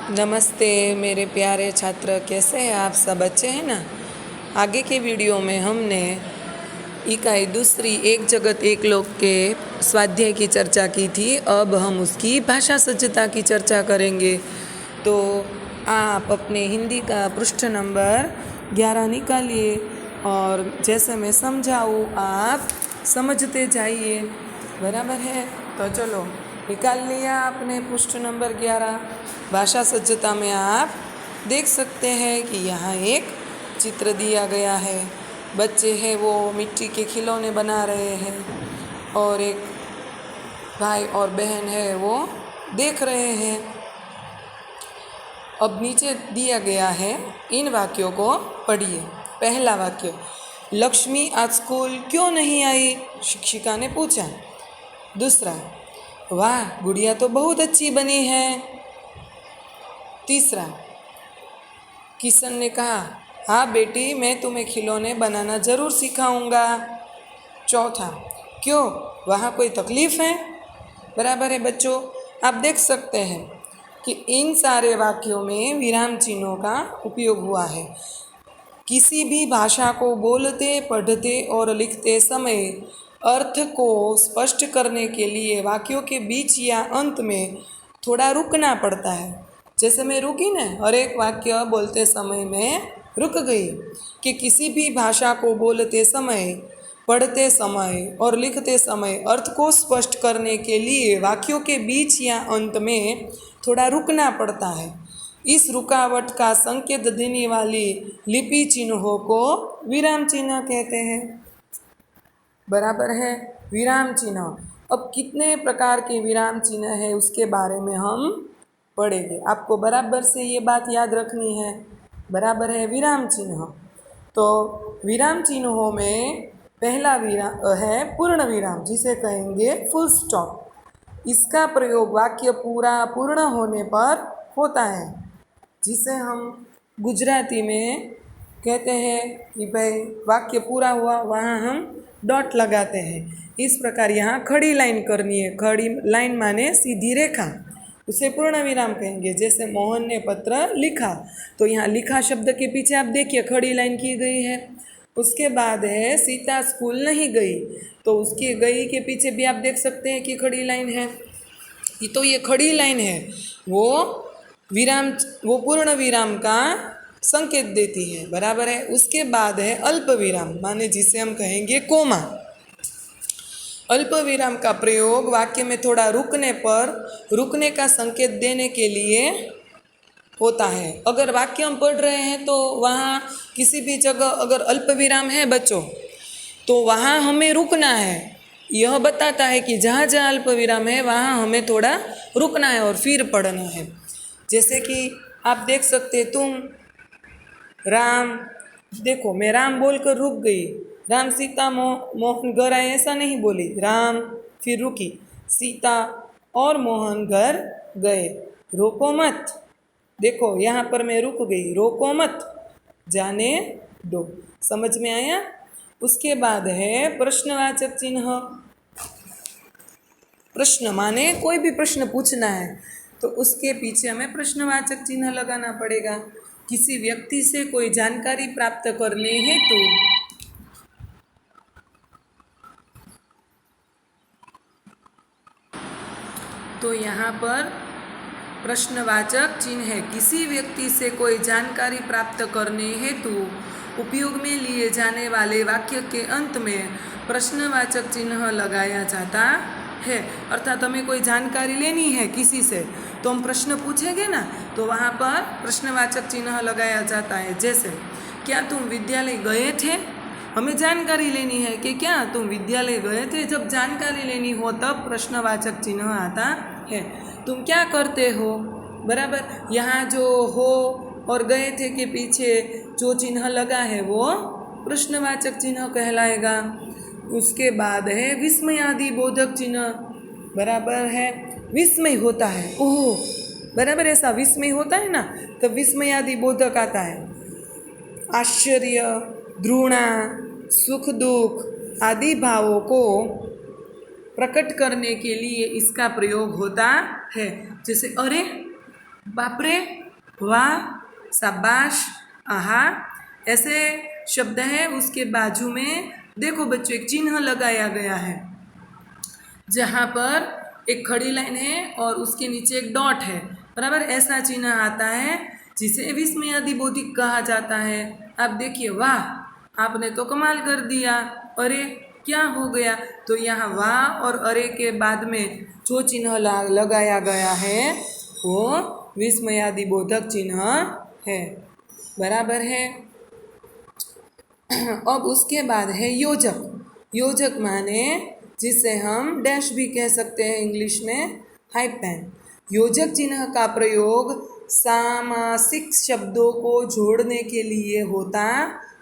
नमस्ते मेरे प्यारे छात्र, कैसे हैं आप सब? अच्छे हैं ना? आगे के वीडियो में हमने इकाई दूसरी एक जगत एक लोक के स्वाध्याय की चर्चा की थी। अब हम उसकी भाषा सज्जता की चर्चा करेंगे। तो आप अपने हिंदी का पृष्ठ नंबर 11 निकालिए और जैसे मैं समझाऊँ आप समझते जाइए। बराबर है? तो चलो, निकाल लिया आपने पृष्ठ नंबर 11। भाषा सज्जता में आप देख सकते हैं कि यहाँ एक चित्र दिया गया है। बच्चे हैं वो मिट्टी के खिलौने बना रहे हैं और एक भाई और बहन है वो देख रहे हैं। अब नीचे दिया गया है, इन वाक्यों को पढ़िए। पहला वाक्य, लक्ष्मी आज स्कूल क्यों नहीं आई? शिक्षिका ने पूछा। दूसरा, वाह गुड़िया तो बहुत अच्छी बनी है। तीसरा, किशन ने कहा, हाँ बेटी मैं तुम्हें खिलौने बनाना ज़रूर सिखाऊंगा। चौथा, क्यों वहाँ कोई तकलीफ़ है? बराबर है बच्चों। आप देख सकते हैं कि इन सारे वाक्यों में विराम चिन्हों का उपयोग हुआ है। किसी भी भाषा को बोलते, पढ़ते और लिखते समय अर्थ को स्पष्ट करने के लिए वाक्यों के बीच या अंत में थोड़ा रुकना पड़ता है। जैसे मैं रुकी ना, और एक वाक्य बोलते समय मैं रुक गई। कि किसी भी भाषा को बोलते समय, पढ़ते समय और लिखते समय अर्थ को स्पष्ट करने के लिए वाक्यों के बीच या अंत में थोड़ा रुकना पड़ता है। इस रुकावट का संकेत देने वाली लिपि चिन्हों को विराम चिन्ह कहते हैं। बराबर है? विराम चिन्ह। अब कितने प्रकार के विराम चिन्ह है उसके बारे में हम पढ़ेंगे। आपको बराबर से ये बात याद रखनी है। बराबर है? विराम चिन्ह। तो विराम चिन्हों में पहला विराम है पूर्ण विराम, जिसे कहेंगे फुल स्टॉप। इसका प्रयोग वाक्य पूर्ण होने पर होता है, जिसे हम गुजराती में कहते हैं कि भाई वाक्य पूरा हुआ, वहाँ हम डॉट लगाते हैं। इस प्रकार यहाँ खड़ी लाइन करनी है। खड़ी लाइन माने सीधी रेखा, उसे पूर्ण विराम कहेंगे। जैसे मोहन ने पत्र लिखा, तो यहाँ लिखा शब्द के पीछे आप देखिए खड़ी लाइन की गई है। उसके बाद है सीता स्कूल नहीं गई, तो उसकी गई के पीछे भी आप देख सकते हैं कि खड़ी लाइन है। तो ये खड़ी लाइन है, वो पूर्ण विराम का संकेत देती है। बराबर है? उसके बाद है अल्प विराम, माने जिसे हम कहेंगे कोमा। अल्प विराम का प्रयोग वाक्य में थोड़ा रुकने पर रुकने का संकेत देने के लिए होता है। अगर वाक्य हम पढ़ रहे हैं तो वहाँ किसी भी जगह अगर अल्प विराम है बच्चों, तो वहाँ हमें रुकना है। यह बताता है कि जहाँ जहाँ अल्प विराम है वहाँ हमें थोड़ा रुकना है और फिर पढ़ना है। जैसे कि आप देख सकते, तुम राम, देखो मैं राम बोलकर रुक गई। राम सीता मोहन घर आए ऐसा नहीं बोली। राम फिर रुकी, सीता और मोहन घर गए। रोको मत, देखो यहाँ पर मैं रुक गई। रोको मत, जाने दो। समझ में आया? उसके बाद है प्रश्नवाचक चिन्ह। प्रश्न माने कोई भी प्रश्न पूछना है तो उसके पीछे हमें प्रश्नवाचक चिन्ह लगाना पड़ेगा। किसी व्यक्ति से कोई जानकारी प्राप्त करने हेतु तो यहाँ पर प्रश्नवाचक चिन्ह है। किसी व्यक्ति से कोई जानकारी प्राप्त करने हेतु उपयोग में लिए जाने वाले वाक्य के अंत में प्रश्नवाचक चिन्ह लगाया जाता है। अर्थात हमें कोई जानकारी लेनी है किसी से, तो हम प्रश्न पूछेंगे ना, तो वहाँ पर प्रश्नवाचक चिन्ह लगाया जाता है। जैसे, क्या तुम विद्यालय गए थे? हमें जानकारी लेनी है कि क्या तुम विद्यालय गए थे। जब जानकारी लेनी हो तब प्रश्नवाचक चिन्ह आता है। तुम क्या करते हो? बराबर, यहाँ जो हो और गए थे के पीछे जो चिन्ह लगा है वो प्रश्नवाचक चिन्ह कहलाएगा। उसके बाद है विस्मयादि बोधक चिन्ह। बराबर है? विस्मय होता है, ओह बराबर, ऐसा विस्मय होता है ना, तो विस्मयादि बोधक आता है। आश्चर्य, घृणा, सुख दुख आदि भावों को प्रकट करने के लिए इसका प्रयोग होता है। जैसे, अरे बापरे, वाह, शाबाश, आहा, ऐसे शब्द है। उसके बाजू में देखो बच्चों एक चिन्ह लगाया गया है, जहाँ पर एक खड़ी लाइन है और उसके नीचे एक डॉट है, बराबर। ऐसा चिन्ह आता है जिसे विस्मयादि बोधिक कहा जाता है। आप देखिए, वाह, आपने तो कमाल कर दिया, अरे क्या हो गया। तो यहाँ वाह और अरे के बाद में जो चिन्ह लगाया गया है वो विस्मयादि बोधक चिन्ह है, बराबर है। अब उसके बाद है योजक। योजक माने जिसे हम डैश भी कह सकते हैं इंग्लिश में, हाइपेन। योजक चिन्ह का प्रयोग सामासिक शब्दों को जोड़ने के लिए होता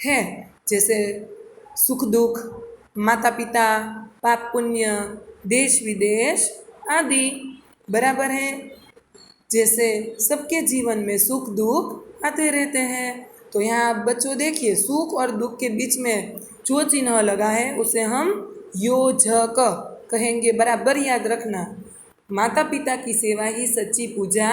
है, जैसे सुख दुख, माता पिता, पाप पुण्य, देश विदेश आदि, बराबर है। जैसे सबके जीवन में सुख दुख आते रहते हैं, तो यहाँ आप बच्चों देखिए सुख और दुख के बीच में जो चिन्ह लगा है उसे हम योजक कहेंगे, बराबर याद रखना। माता पिता की सेवा ही सच्ची पूजा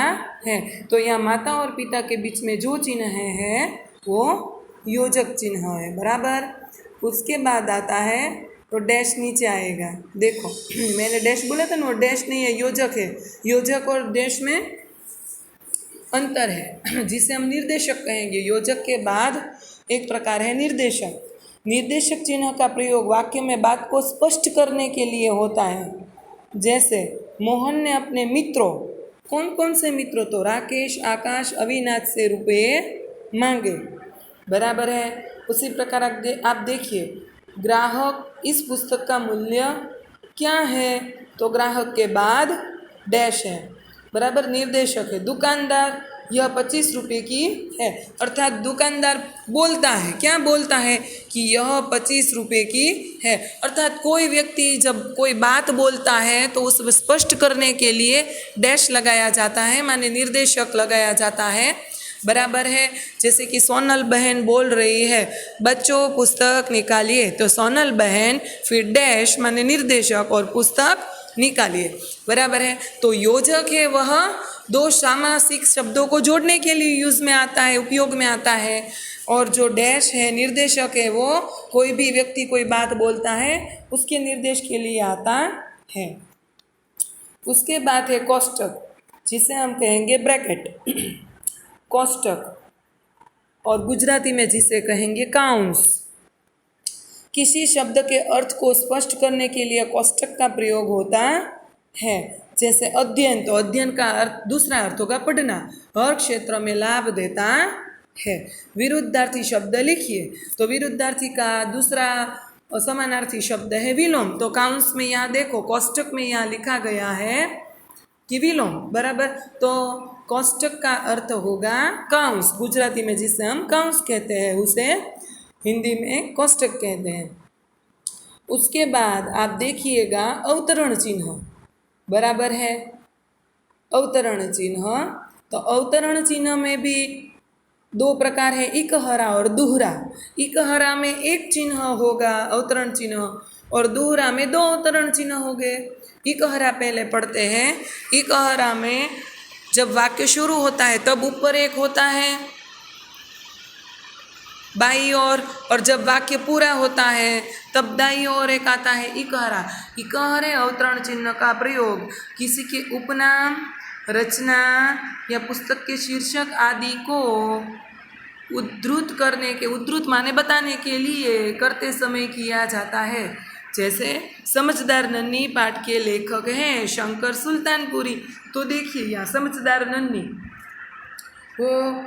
है, तो यहाँ माता और पिता के बीच में जो चिन्ह है वो योजक चिन्ह है, बराबर। उसके बाद आता है तो डैश नीचे आएगा, देखो मैंने डैश बोला था ना, वो डैश नहीं है, योजक है। योजक और डैश में अंतर है, जिसे हम निर्देशक कहेंगे। योजक के बाद एक प्रकार है निर्देशक। निर्देशक चिन्ह का प्रयोग वाक्य में बात को स्पष्ट करने के लिए होता है, जैसे मोहन ने अपने मित्रों, कौन कौन से मित्रों, तो राकेश, आकाश, अविनाश से रुपये मांगे, बराबर है। उसी प्रकार आप देखिए, ग्राहक इस पुस्तक का मूल्य क्या है, तो ग्राहक के बाद डैश है, बराबर, निर्देशक है। दुकानदार, यह 25 रुपये की है, अर्थात दुकानदार बोलता है, क्या बोलता है कि यह 25 रुपये की है। अर्थात कोई व्यक्ति जब कोई बात बोलता है तो उस स्पष्ट करने के लिए डैश लगाया जाता है, माने निर्देशक लगाया जाता है, बराबर है। जैसे कि सोनल बहन बोल रही है, बच्चों पुस्तक निकालिए, तो सोनल बहन फिर डैश माने निर्देशक और पुस्तक निकालिए, बराबर है। तो योजक है वह दो सामासिक शब्दों को जोड़ने के लिए यूज में आता है, उपयोग में आता है। और जो डैश है निर्देशक है वो कोई भी व्यक्ति कोई बात बोलता है उसके निर्देश के लिए आता है। उसके बाद है कोष्टक, जिसे हम कहेंगे ब्रैकेट, कोष्टक, और गुजराती में जिसे कहेंगे काउंस। किसी शब्द के अर्थ को स्पष्ट करने के लिए कोष्टक का प्रयोग होता है, जैसे अध्ययन, तो अध्ययन का अर्थ दूसरा अर्थ होगा पढ़ना, हर क्षेत्र में लाभ देता है। विरुद्धार्थी शब्द लिखिए, तो विरुद्धार्थी का दूसरा समानार्थी शब्द है विलोम, तो काउंस में यहाँ देखो कोष्टक में यहाँ लिखा गया है कि विलोम, बराबर। तो कोष्टक का अर्थ होगा काउंस, गुजराती में जिसे हम काउंस कहते हैं उसे हिंदी में कोष्टक कहते हैं। उसके बाद आप देखिएगा अवतरण चिन्ह, बराबर है, अवतरण चिन्ह। तो अवतरण चिन्ह में भी दो प्रकार है, इकहरा और दुहरा। इकहरा में एक चिन्ह होगा अवतरण चिन्ह, और दुहरा में दो अवतरण चिन्ह हो गए। इकहरा पहले पढ़ते हैं। इकहरा में जब वाक्य शुरू होता है तब ऊपर एक होता है बाई ओर, और जब वाक्य पूरा होता है तब दाई ओर एक आता है इकहरा। इकहरे अवतरण चिन्ह का प्रयोग किसी के उपनाम, रचना या पुस्तक के शीर्षक आदि को उद्धृत करने के, उद्धृत माने बताने के लिए करते समय किया जाता है। जैसे समझदार नन्ही पाठ के लेखक हैं शंकर सुल्तानपुरी, तो देखिए यहाँ समझदार नन्ही वो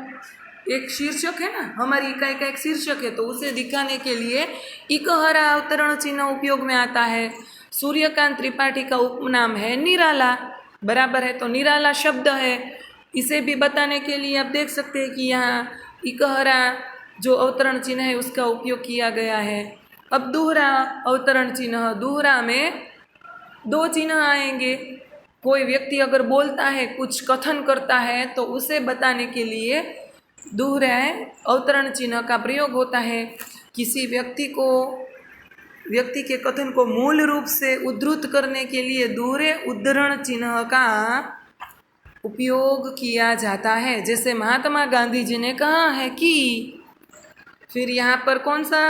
एक शीर्षक है ना, हमारी इकाई का एक शीर्षक है, तो उसे दिखाने के लिए इकहरा अवतरण चिन्ह उपयोग में आता है। सूर्यकांत त्रिपाठी का उपनाम है निराला, बराबर है, तो निराला शब्द है, इसे भी बताने के लिए आप देख सकते हैं कि यहाँ इकहरा जो अवतरण चिन्ह है उसका उपयोग किया गया है। अब दोहरा अवतरण चिन्ह, दोहरा में दो चिन्ह आएंगे। कोई व्यक्ति अगर बोलता है, कुछ कथन करता है, तो उसे बताने के लिए दोहरे अवतरण चिन्ह का प्रयोग होता है। किसी व्यक्ति के कथन को मूल रूप से उद्धृत करने के लिए दोहरे उद्धरण चिन्ह का उपयोग किया जाता है। जैसे महात्मा गांधी जी ने कहा है कि, फिर यहाँ पर कौन सा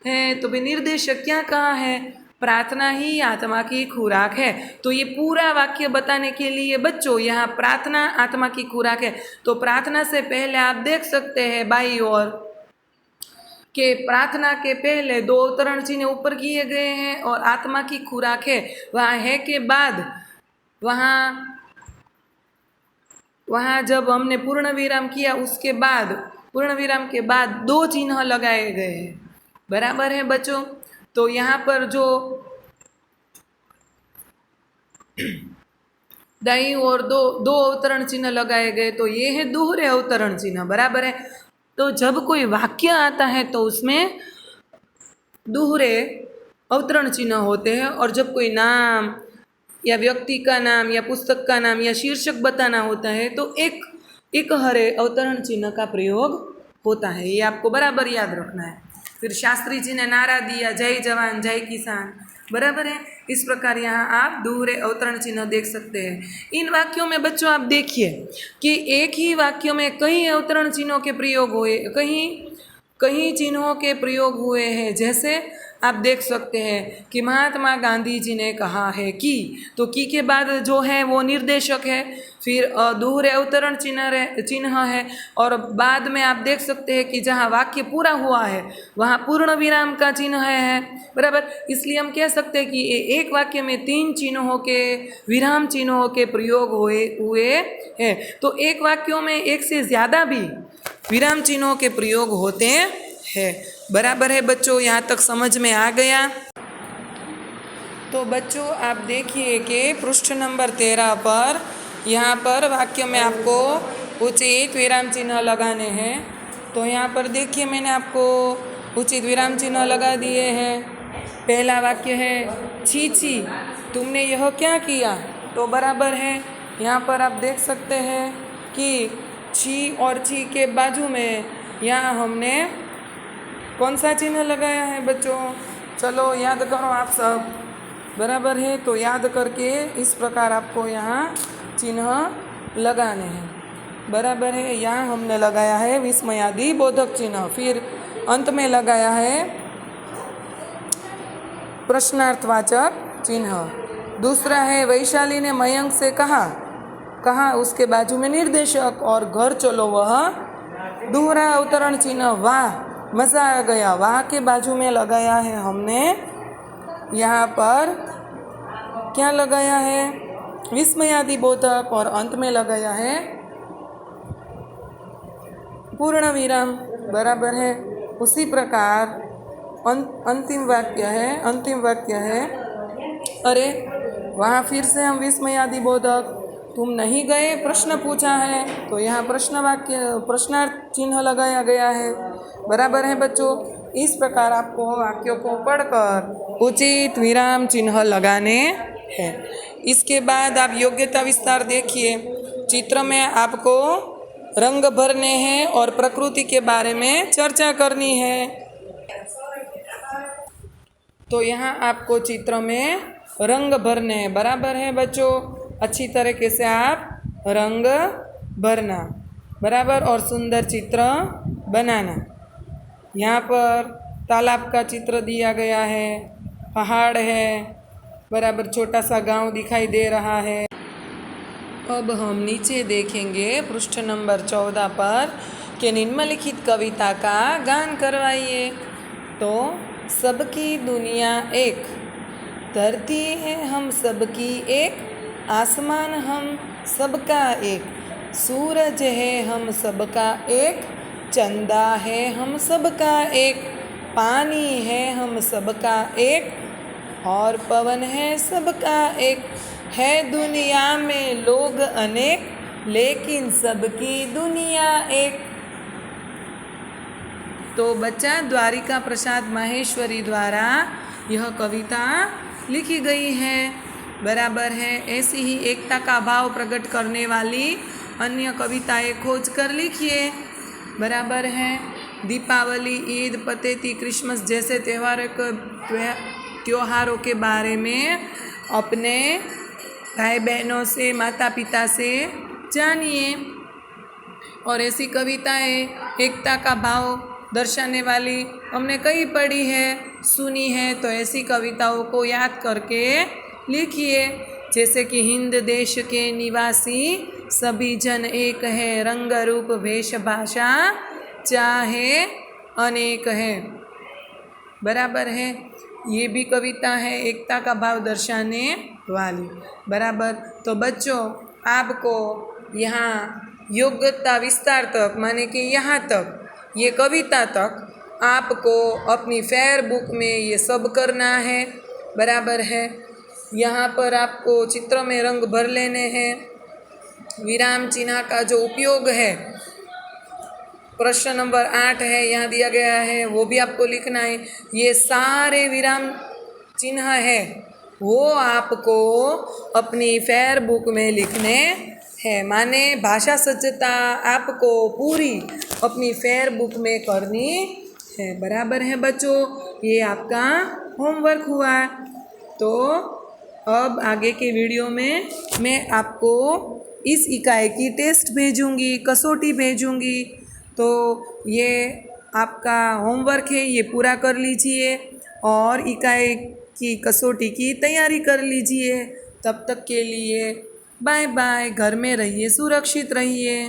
है, तो भी निर्देशक क्या कहा है, प्रार्थना ही आत्मा की खुराक है। तो ये पूरा वाक्य बताने के लिए बच्चों यहाँ प्रार्थना आत्मा की खुराक है, तो प्रार्थना से पहले आप देख सकते हैं बाईं ओर कि प्रार्थना के पहले दो अवतरण चिन्ह ऊपर किए गए हैं और आत्मा की खुराक है वहाँ है के बाद वहाँ जब हमने पूर्ण विराम किया उसके बाद पूर्ण विराम के बाद दो चिन्ह लगाए गए हैं। बराबर है बच्चों। तो यहाँ पर जो दाईं ओर दो अवतरण चिन्ह लगाए गए तो ये है दोहरे अवतरण चिन्ह। बराबर है। तो जब कोई वाक्य आता है तो उसमें दोहरे अवतरण चिन्ह होते हैं, और जब कोई नाम या व्यक्ति का नाम या पुस्तक का नाम या शीर्षक बताना होता है तो एक हरे अवतरण चिन्ह का प्रयोग होता है। ये आपको बराबर याद रखना है। फिर शास्त्री जी ने नारा दिया, जय जवान जय किसान। बराबर है। इस प्रकार यहाँ आप दोहरे अवतरण चिन्ह देख सकते हैं। इन वाक्यों में बच्चों आप देखिए कि एक ही वाक्य में कई अवतरण चिन्हों के प्रयोग हुए, कई चिन्हों के प्रयोग हुए हैं। जैसे आप देख सकते हैं कि महात्मा गांधी जी ने कहा है कि, तो की के बाद जो है वो निर्देशक है, फिर दोहरे अवतरण चिन्ह है, और बाद में आप देख सकते हैं कि जहाँ वाक्य पूरा हुआ है वहाँ पूर्ण विराम का चिन्ह है। बराबर। इसलिए हम कह सकते हैं कि एक वाक्य में 3 चिन्हों के विराम चिन्हों के प्रयोग हुए हैं। तो एक वाक्यों में एक से ज़्यादा भी विराम चिन्हों के प्रयोग होते हैं। बराबर है बच्चों। यहाँ तक समझ में आ गया। तो बच्चों आप देखिए कि पृष्ठ नंबर 13 पर यहाँ पर वाक्य में आपको उचित विराम चिन्ह लगाने हैं। तो यहाँ पर देखिए मैंने आपको उचित विराम चिन्ह लगा दिए हैं। पहला वाक्य है, छी छी तुमने यह क्या किया। तो बराबर है। यहाँ पर आप देख सकते हैं कि छी और छी के बाजू में यहाँ हमने कौन सा चिन्ह लगाया है बच्चों, चलो याद करो आप सब। बराबर है। तो याद करके इस प्रकार आपको यहाँ चिन्ह लगाने हैं। बराबर है। यहाँ हमने लगाया है विस्मयादि बोधक चिन्ह, फिर अंत में लगाया है प्रश्नार्थवाचक चिन्ह। दूसरा है, वैशाली ने मयंक से कहा उसके बाजू में निर्देशक, और घर चलो वह दोहरा अवतरण चिन्ह, वाह मज़ा आ गया, वाह के बाजू में लगाया है हमने यहाँ पर क्या लगाया है, विस्मयादि बोधक, और अंत में लगाया है पूर्ण विराम। बराबर है। उसी प्रकार अंतिम वाक्य है, अरे वहाँ फिर से हम विस्मयादि बोधक, तुम नहीं गए प्रश्न पूछा है, तो यहाँ प्रश्नार्थ चिन्ह लगाया गया है। बराबर है बच्चों। इस प्रकार आपको वाक्यों को पढ़कर उचित विराम चिन्ह लगाने हैं। इसके बाद आप योग्यता विस्तार देखिए। चित्र में आपको रंग भरने हैं और प्रकृति के बारे में चर्चा करनी है। तो यहाँ आपको चित्र में रंग भरने हैं। बराबर है बच्चों। अच्छी तरीके से आप रंग भरना। बराबर। और सुंदर चित्र बनाना। यहाँ पर तालाब का चित्र दिया गया है, पहाड़ है, बराबर छोटा सा गांव दिखाई दे रहा है। अब हम नीचे देखेंगे पृष्ठ नंबर 14 पर कि निम्नलिखित कविता का गान करवाइए। तो सबकी दुनिया एक, धरती है हम सबकी एक, आसमान हम सबका एक, सूरज है हम सबका एक, चंदा है हम सबका एक, पानी है हम सबका एक, और पवन है सबका एक, है दुनिया में लोग अनेक, लेकिन सबकी दुनिया एक। तो बच्चा द्वारिका प्रसाद माहेश्वरी द्वारा यह कविता लिखी गई है। बराबर है। ऐसी ही एकता का भाव प्रकट करने वाली अन्य कविताएं खोज कर लिखिए। बराबर है। दीपावली, ईद, पतेती, क्रिसमस जैसे त्योहारों के बारे में अपने भाई बहनों से, माता पिता से जानिए। और ऐसी कविताएं एकता का भाव दर्शाने वाली हमने कई पढ़ी है, सुनी है, तो ऐसी कविताओं को याद करके लिखिए। जैसे कि हिंद देश के निवासी सभी जन एक है, रंग रूप वेश भाषा चाहे अनेक है। बराबर है, ये भी कविता है एकता का भाव दर्शाने वाली। बराबर। तो बच्चों, आपको यहाँ योग्यता विस्तार तक माने कि यहाँ तक, ये कविता तक आपको अपनी फेयर बुक में ये सब करना है। बराबर है। यहाँ पर आपको चित्र में रंग भर लेने हैं। विराम चिन्ह का जो उपयोग है, प्रश्न नंबर 8 है, यहाँ दिया गया है, वो भी आपको लिखना है। ये सारे विराम चिन्ह है वो आपको अपनी फेयर बुक में लिखने हैं। माने भाषा सज्जता आपको पूरी अपनी फेयर बुक में करनी है। बराबर है बच्चों, ये आपका होमवर्क हुआ। तो अब आगे के वीडियो में मैं आपको इस इकाई की टेस्ट भेजूंगी, कसौटी भेजूंगी। तो ये आपका होमवर्क है, ये पूरा कर लीजिए और इकाई की कसौटी की तैयारी कर लीजिए। तब तक के लिए बाय बाय। घर में रहिए, सुरक्षित रहिए।